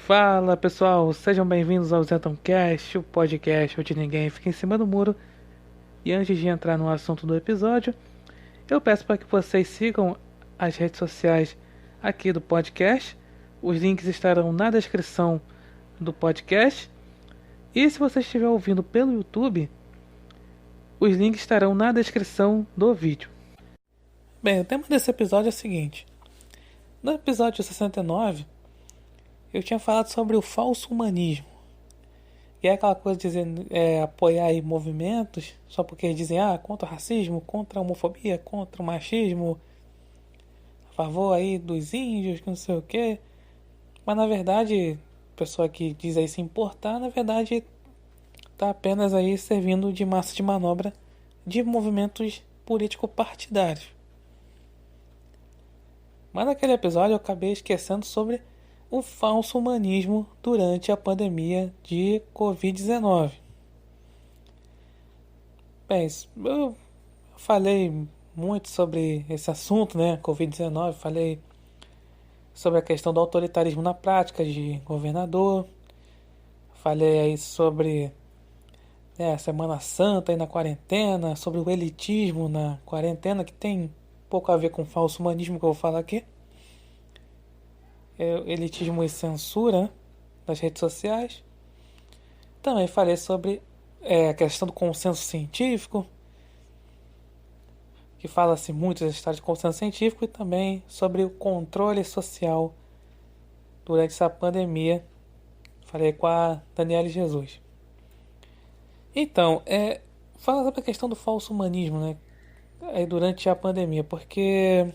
Fala pessoal, sejam bem-vindos ao ZentonCast, o podcast onde ninguém fica em cima do muro. E antes de entrar no assunto do episódio, eu peço para que vocês sigam as redes sociais aqui do podcast. Os links estarão na descrição do podcast. E se você estiver ouvindo pelo YouTube, os links estarão na descrição do vídeo. Bem, o tema desse episódio é o seguinte. No episódio 69, eu tinha falado sobre o falso humanismo. E é aquela coisa de dizer, apoiar aí movimentos só porque eles dizem contra o racismo, contra a homofobia, contra o machismo, a favor aí dos índios, que não sei o que. Mas na verdade, a pessoa que diz aí se importar, na verdade está apenas aí servindo de massa de manobra de movimentos político-partidários. Mas naquele episódio eu acabei esquecendo sobre o falso humanismo durante a pandemia de Covid-19. Bem, eu falei muito sobre esse assunto, né? Covid-19, falei sobre a questão do autoritarismo na prática de governador, falei aí sobre a Semana Santa e na quarentena, sobre o elitismo na quarentena, que tem pouco a ver com o falso humanismo que eu vou falar aqui. Elitismo e censura nas redes sociais. Também falei sobre a questão do consenso científico, que fala-se muito desse estado de consenso científico, e também sobre o controle social durante essa pandemia. Falei com a Daniela Jesus. Então, fala sobre a questão do falso humanismo, né? Aí durante a pandemia, porque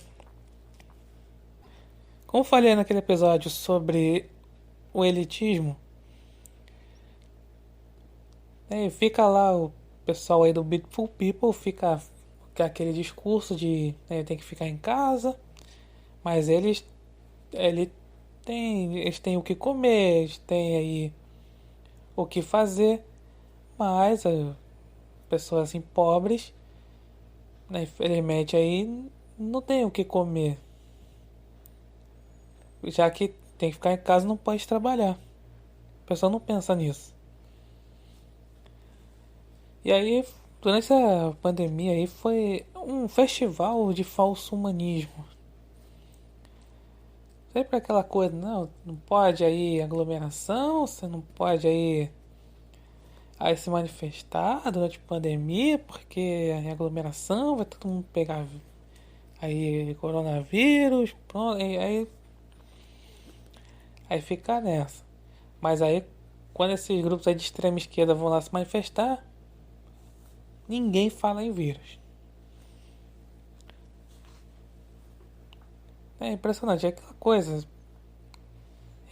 como falei naquele episódio sobre o elitismo, fica lá o pessoal aí do Beautiful People, fica aquele discurso de tem que ficar em casa, mas eles têm o que comer, eles têm aí o que fazer, mas pessoas assim pobres, infelizmente aí não tem o que comer, já que tem que ficar em casa, não pode trabalhar. A pessoa não pensa nisso. E aí, durante essa pandemia aí, foi um festival de falso humanismo. Sempre aquela coisa, não pode aí aglomeração, você não pode aí se manifestar durante a pandemia, porque a aglomeração vai todo mundo pegar aí coronavírus, pronto, aí fica nessa. Mas aí, quando esses grupos aí de extrema esquerda vão lá se manifestar, ninguém fala em vírus. É impressionante, é aquela coisa.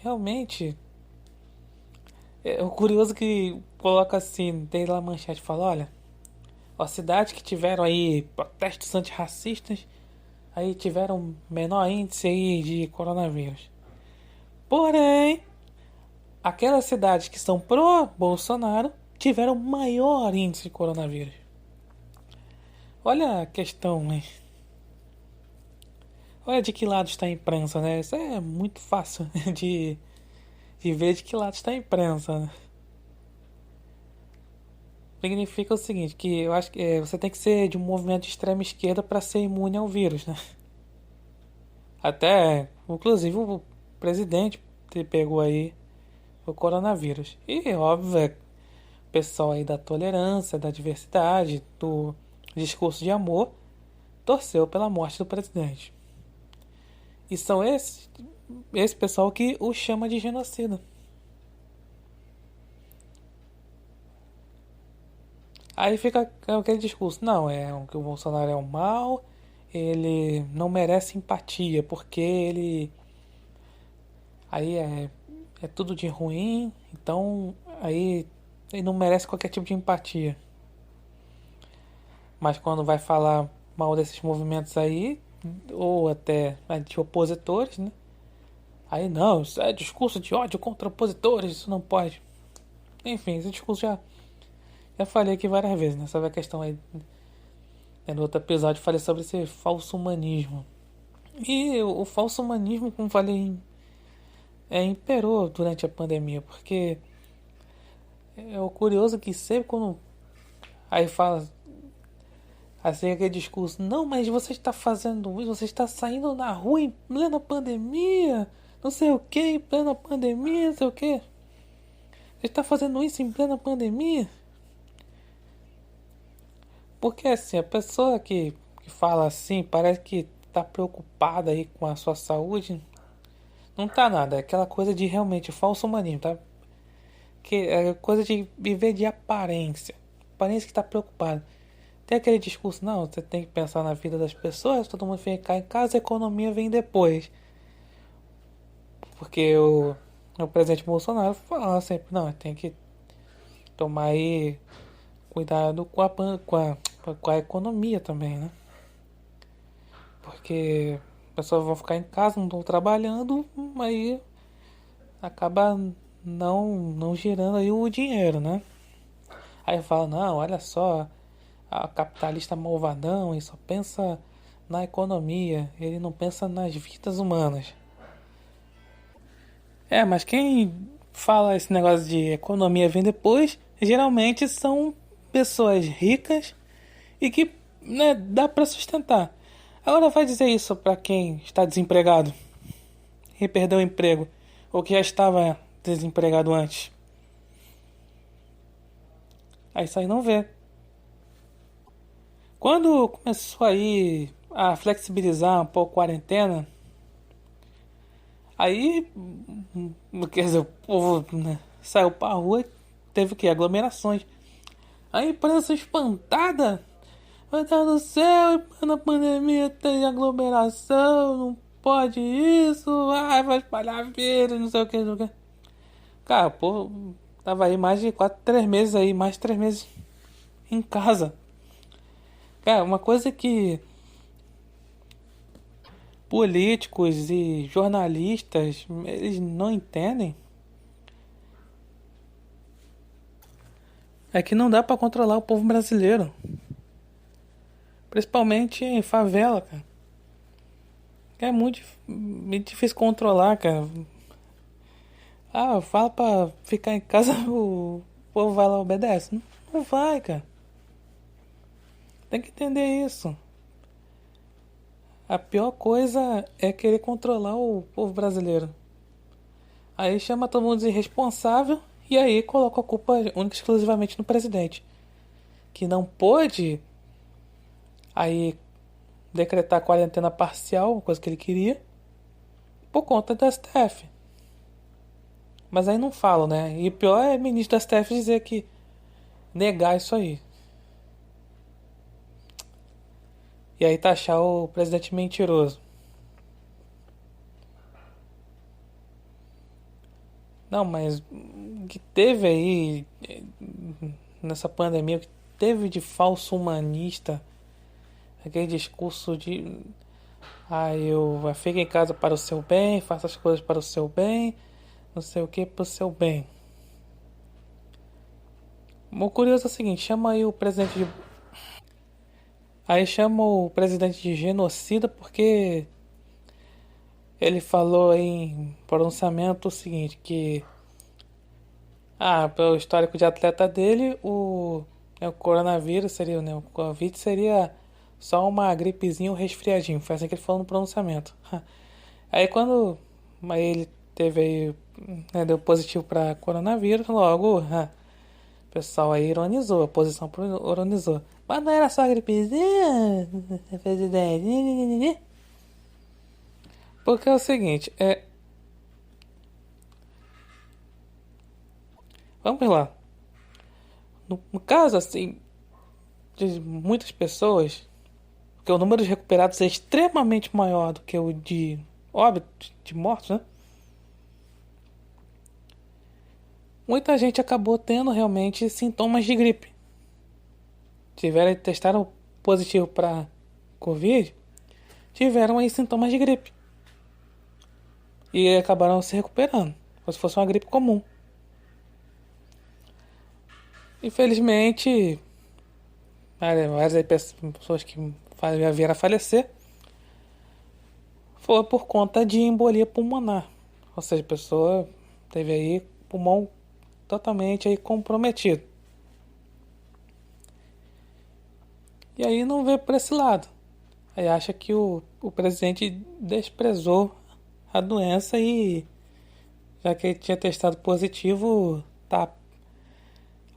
Realmente, o curioso que coloca assim, tem lá a manchete, fala, olha, as cidades que tiveram aí protestos antirracistas, aí tiveram menor índice aí de coronavírus. Porém, aquelas cidades que são pró-Bolsonaro tiveram maior índice de coronavírus. Olha a questão, né? Olha de que lado está a imprensa, né? Isso é muito fácil de ver de que lado está a imprensa, né? Significa o seguinte, que eu acho que você tem que ser de um movimento de extrema esquerda para ser imune ao vírus, né? Até, inclusive, o presidente pegou aí o coronavírus. E, óbvio, o pessoal aí da tolerância, da diversidade, do discurso de amor, torceu pela morte do presidente. E são esse pessoal que o chama de genocida. Aí fica aquele discurso, não, que o Bolsonaro é um mal, ele não merece empatia, porque aí é tudo de ruim, então aí ele não merece qualquer tipo de empatia. Mas quando vai falar mal desses movimentos aí, ou até de opositores, né? Aí não, isso é discurso de ódio contra opositores, isso não pode. Enfim, esse discurso já falei aqui várias vezes, né? Sobre a questão aí. No outro episódio eu falei sobre esse falso humanismo. E o falso humanismo, como falei imperou durante a pandemia, porque é o curioso que sempre quando aí fala assim aquele discurso, não, mas você está fazendo isso, você está saindo na rua em plena pandemia, não sei o que, em plena pandemia, não sei o que. Você está fazendo isso em plena pandemia? Porque assim, a pessoa que fala assim parece que está preocupada aí com a sua saúde. Não tá nada, é aquela coisa de realmente falso humanismo, tá? Que é coisa de viver de aparência. Aparência que tá preocupado. Tem aquele discurso, não, você tem que pensar na vida das pessoas, todo mundo ficar em casa, a economia vem depois. Porque o presidente Bolsonaro fala sempre, não, tem que tomar aí cuidado com a economia também, né? Porque as pessoas vão ficar em casa, não estão trabalhando, aí acaba não girando aí o dinheiro, né? Aí fala, não, olha só, a capitalista malvadão, ele só pensa na economia, ele não pensa nas vidas humanas. Mas quem fala esse negócio de economia vem depois, geralmente são pessoas ricas e que, né, dá para sustentar. Agora vai dizer isso para quem está desempregado e perdeu o emprego, ou que já estava desempregado antes. Aí isso aí não vê. Quando começou aí a flexibilizar um pouco a quarentena, aí, quer dizer, o povo, né, saiu pra rua e teve o que? Aglomerações. A imprensa espantada. Meu Deus do céu, na pandemia tem aglomeração, não pode isso, ai, vai espalhar vírus, não sei o que, não sei o que. Cara, pô, tava aí mais de 3 meses aí, mais de 3 meses em casa. Cara, uma coisa que políticos e jornalistas, eles não entendem é que não dá pra controlar o povo brasileiro. Principalmente em favela, cara. É muito difícil controlar, cara. Ah, fala pra ficar em casa, o povo vai lá e obedece. Não vai, cara. Tem que entender isso. A pior coisa é querer controlar o povo brasileiro. Aí chama todo mundo de irresponsável e aí coloca a culpa única e exclusivamente no presidente. Que não pôde aí decretar quarentena parcial, coisa que ele queria, por conta do STF. Mas aí não falam, né? E pior é o ministro do STF dizer que negar isso aí. E aí taxar o presidente mentiroso. Não, mas o que teve aí nessa pandemia, o que teve de falso humanista, aquele discurso de eu fique em casa para o seu bem, faça as coisas para o seu bem, não sei o que para o seu bem. O curioso é o seguinte, chama aí o presidente de aí chama o presidente de genocida porque ele falou em pronunciamento o seguinte, que pelo histórico de atleta dele, o coronavírus seria, né, o Covid seria só uma gripezinha ou resfriadinho. Foi assim que ele falou no pronunciamento. Aí quando ele teve aí, né, deu positivo para coronavírus, logo, o pessoal aí ironizou, a oposição ironizou. Mas não era só gripezinha? Fez ideia. Porque é o seguinte, vamos lá. No caso, assim, de muitas pessoas, porque o número de recuperados é extremamente maior do que o de óbitos, de mortos, né? Muita gente acabou tendo realmente sintomas de gripe. Testaram positivo para Covid, tiveram aí sintomas de gripe. E acabaram se recuperando, como se fosse uma gripe comum. Infelizmente, várias pessoas que vieram a falecer foi por conta de embolia pulmonar. Ou seja, a pessoa teve aí pulmão totalmente aí comprometido. E aí não vê por esse lado. Aí acha que o presidente desprezou a doença e já que ele tinha testado positivo, tá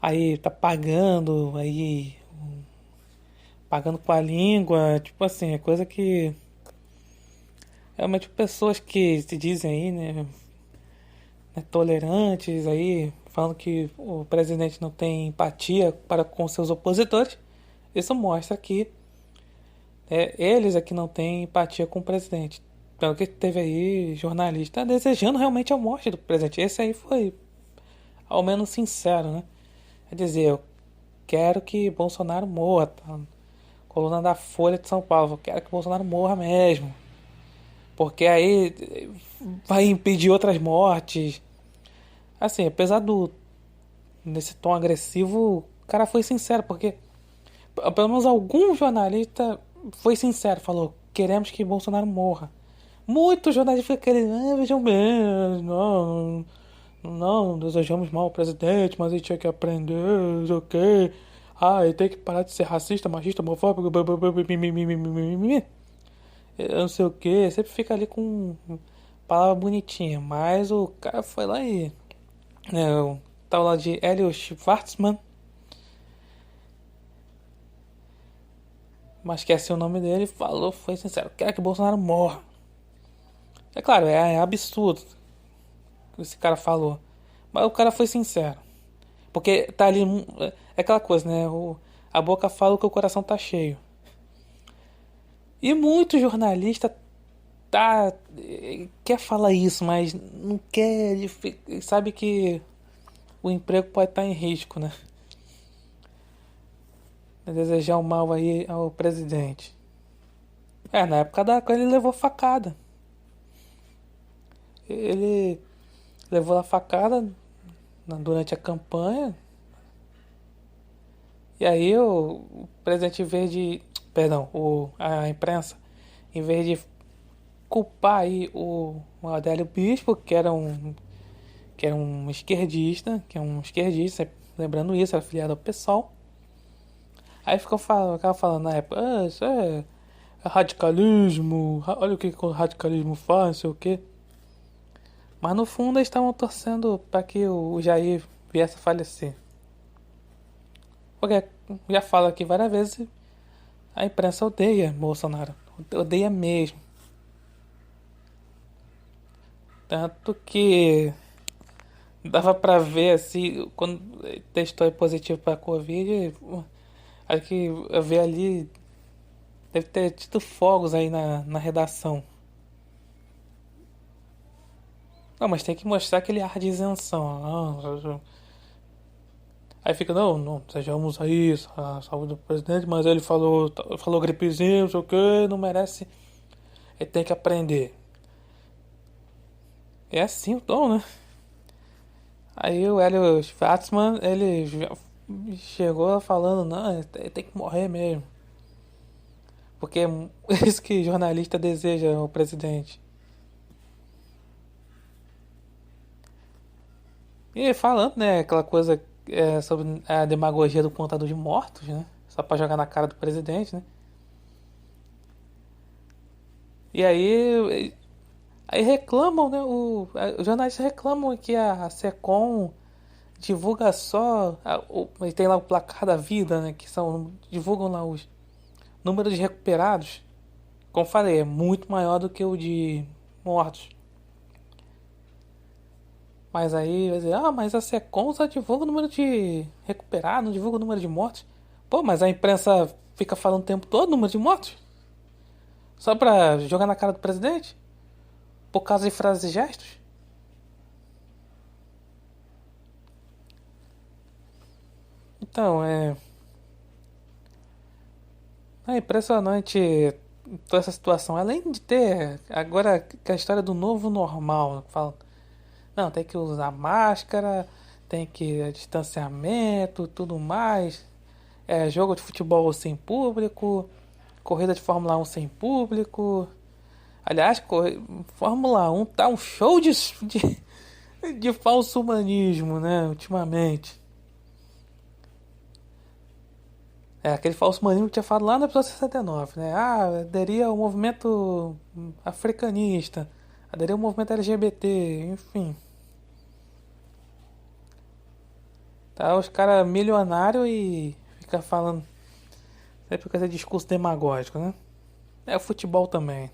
aí tá pagando com a língua, tipo assim, é coisa que realmente pessoas que se dizem aí, né, tolerantes aí, falando que o presidente não tem empatia para com seus opositores, isso mostra que eles é que não têm empatia com o presidente. Pelo que teve aí jornalista desejando realmente a morte do presidente. Esse aí foi ao menos sincero, né? Quer dizer, eu quero que Bolsonaro morra, tá? Coluna da Folha de São Paulo, eu quero que Bolsonaro morra mesmo. Porque aí vai impedir outras mortes. Assim, apesar desse tom agressivo, o cara foi sincero, porque pelo menos algum jornalista foi sincero, falou: queremos que Bolsonaro morra. Muitos jornalistas ficam querendo, vejam bem, não desejamos mal ao presidente, mas ele tinha que aprender, não sei o quê. Ah, ele tem que parar de ser racista, machista, homofóbico, mimimi. Eu não sei o que, sempre fica ali com palavra bonitinha, mas o cara foi lá e o tal lá de Hélio Schwartzman, mas esqueci o nome dele, falou, foi sincero, quer que Bolsonaro morra. É claro, é absurdo o que esse cara falou, mas o cara foi sincero, porque tá ali, é aquela coisa, né, a boca fala que o coração tá cheio. E muito jornalista quer falar isso, mas não quer, ele sabe que o emprego pode estar em risco, né? Desejar o mal aí ao presidente. Na época da ele levou facada. Ele levou a facada durante a campanha. E aí o presidente, em vez de. Perdão, a imprensa, em vez de culpar aí o Adélio Bispo, que é um esquerdista, lembrando isso, era filiado ao PSOL. Aí ficava falando na época, isso é radicalismo, olha o que o radicalismo faz, não sei o que. Mas no fundo eles estavam torcendo para que o Jair viesse a falecer. Porque já falo aqui várias vezes, a imprensa odeia Bolsonaro, odeia mesmo. Tanto que dava pra ver assim, quando testou positivo pra Covid, aí que eu vi ali, deve ter tido fogos aí na redação. Não, mas tem que mostrar aquele ar de isenção. Não, aí fica, não desejamos aí a saúde do presidente, mas ele falou gripezinho, não sei o que, não merece. Ele tem que aprender. É assim o tom, né? Aí o Hélio Schwartzman, ele chegou falando, não, ele tem que morrer mesmo. Porque é isso que jornalista deseja ao presidente. E falando, né, aquela coisa sobre a demagogia do contador de mortos, né? Só pra jogar na cara do presidente, né? E aí reclamam, né? Os jornalistas reclamam que a SECOM divulga só. Tem lá o placar da vida, né? Divulgam lá os números de recuperados. Como falei, é muito maior do que o de mortos. Mas aí vai dizer, mas a SECOM só divulga o número de recuperados, não divulga o número de mortos. Pô, mas a imprensa fica falando o tempo todo o número de mortos? Só pra jogar na cara do presidente? Por causa de frases e gestos? Então, é impressionante toda essa situação. Além de ter agora a história do novo normal. Fala, não, tem que usar máscara, tem que distanciamento, tudo mais. Jogo de futebol sem público, corrida de Fórmula 1 sem público. Aliás, Fórmula 1 tá um show de falso humanismo, né? Ultimamente. É aquele falso humanismo que tinha falado lá no episódio 69, né? Ah, aderir ao movimento africanista, aderir ao movimento LGBT, enfim. Tá os caras milionários e fica falando sempre com esse discurso demagógico, né? É o futebol também.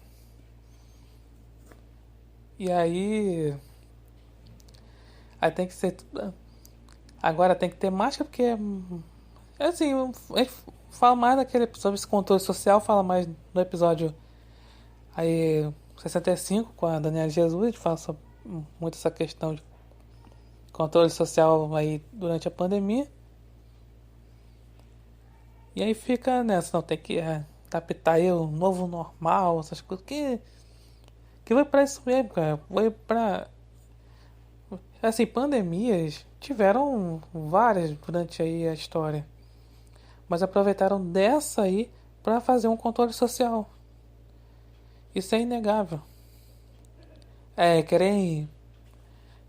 E aí tem que ser. Agora tem que ter máscara porque é assim, a gente fala mais daquele sobre esse controle social, fala mais no episódio aí 65 com a Daniela Jesus, a gente fala sobre muito essa questão de controle social aí durante a pandemia. E aí fica nessa, não, tem que adaptar aí o novo normal, essas coisas que vai pra isso mesmo, cara. Vai pra. Assim, pandemias tiveram várias durante aí a história. Mas aproveitaram dessa aí para fazer um controle social. Isso é inegável. É, querem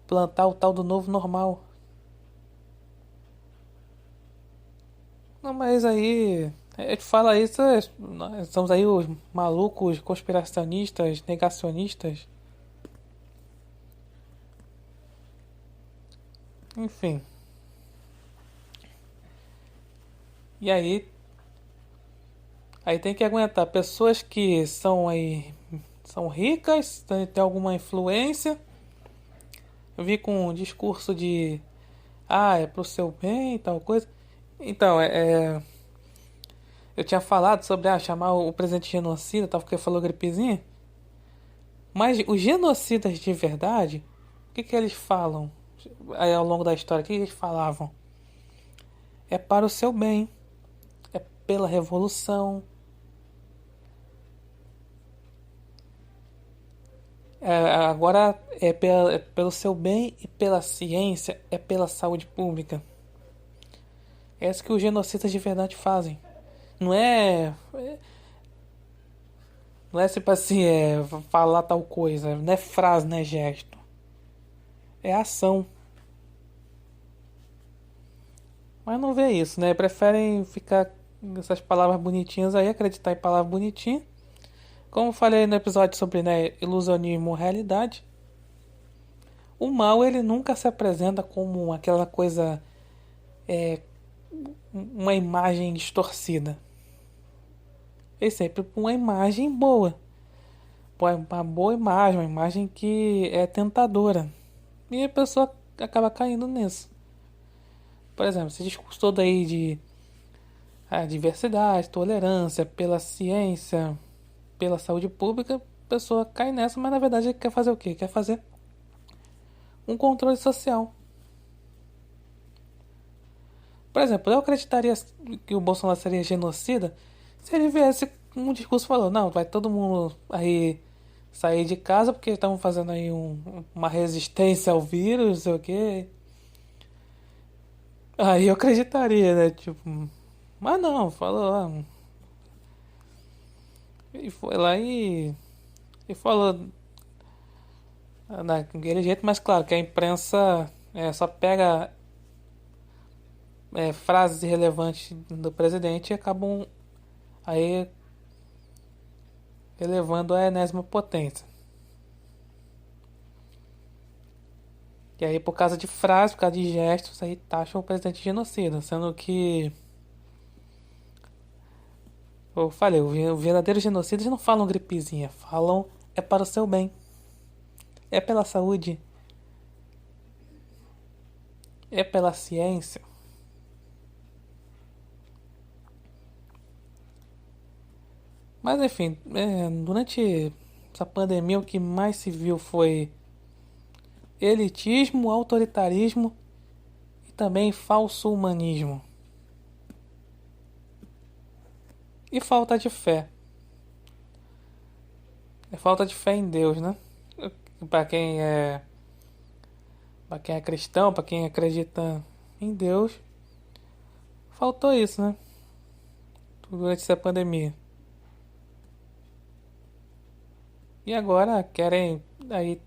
plantar o tal do novo normal. Não, mas aí. A gente fala isso, nós somos aí os malucos conspiracionistas, negacionistas. Enfim. E aí tem que aguentar pessoas que são aí. São ricas, têm alguma influência. Eu vi com um discurso de. Ah, é pro seu bem e tal coisa. Então, eu tinha falado sobre chamar o presidente de genocida, tal, porque falou gripezinha. Mas os genocidas de verdade, o que eles falam aí ao longo da história? O que eles falavam? É para o seu bem, é pela revolução, agora é pelo seu bem e pela ciência, é pela saúde pública. É isso que os genocidas de verdade fazem. Não é. Não é tipo assim, falar tal coisa. Não é frase, não é gesto. É ação. Mas não vê isso, né? Preferem ficar com essas palavras bonitinhas aí, acreditar em palavras bonitinhas. Como eu falei no episódio sobre, né, ilusionismo ou realidade, o mal ele nunca se apresenta como aquela coisa, é, uma imagem distorcida. É sempre uma imagem boa. Uma boa imagem, uma imagem que é tentadora. E a pessoa acaba caindo nisso. Por exemplo, esse discurso todo aí de diversidade, tolerância, pela ciência, pela saúde pública, a pessoa cai nessa, mas na verdade quer fazer o quê? Quer fazer um controle social. Por exemplo, eu acreditaria que o Bolsonaro seria genocida se ele viesse um discurso falando, não, vai todo mundo aí sair de casa porque estão fazendo aí uma resistência ao vírus, não sei o quê. Aí eu acreditaria, né? Tipo, mas não, falou lá. E foi lá e falou daquele jeito, mas claro que a imprensa só pega frases irrelevantes do presidente e acabam aí elevando a enésima potência. E aí, por causa de frases, por causa de gestos, aí taxam o presidente de genocida, sendo que, eu falei, o verdadeiro genocida eles não falam gripezinha, falam é para o seu bem, é pela saúde, é pela ciência. Mas enfim, durante essa pandemia o que mais se viu foi elitismo, autoritarismo e também falso humanismo. E falta de fé. É falta de fé em Deus, né? Para quem é para quem é cristão, para quem acredita em Deus, faltou isso, né? Durante essa pandemia. E agora querem aí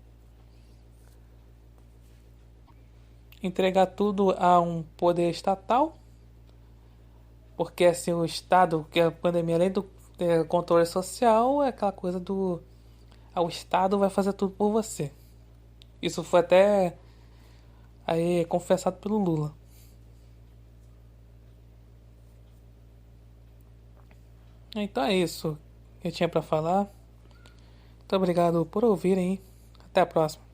entregar tudo a um poder estatal, porque assim o Estado, que a pandemia, além do controle social, é aquela coisa do o Estado vai fazer tudo por você. Isso foi até aí confessado pelo Lula. Então é isso que eu tinha pra falar. Muito obrigado por ouvirem. Até a próxima.